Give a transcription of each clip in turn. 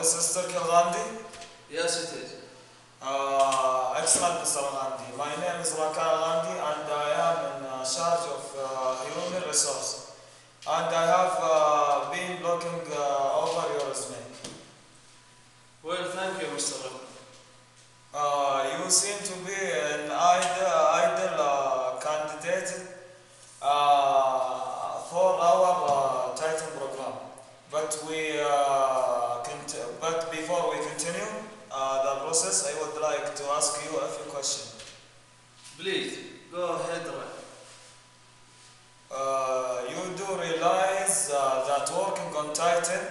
this is Turki Gandhi. Yes, it is. Excellent, Mr. Gandhi. My name is Rakan Gandhi and I am in charge of human resource. And I have been looking over your resume. Well, thank you, Mr. Rakan. You seem to be an ideal candidate for our Titan program. But before we continue the process, I would like to ask you a few questions. Please, go ahead, Rakan. You do realize that working on Titan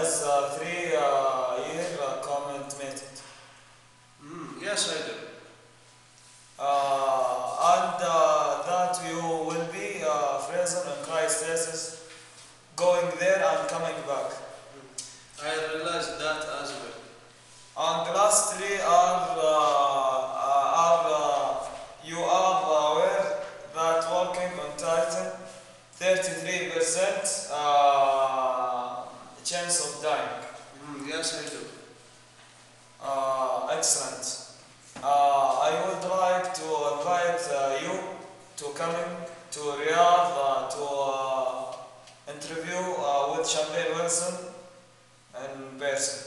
is a 3-year commitment. Yes, I do. And that you will be frozen in cryostasis, going there and coming back. I realize that as well. And lastly, you are aware that working on Titan, 33% chance of dying. Yes, I do. Excellent. I would like to invite you to coming to Riyadh to interview with Champagne Wilson in person.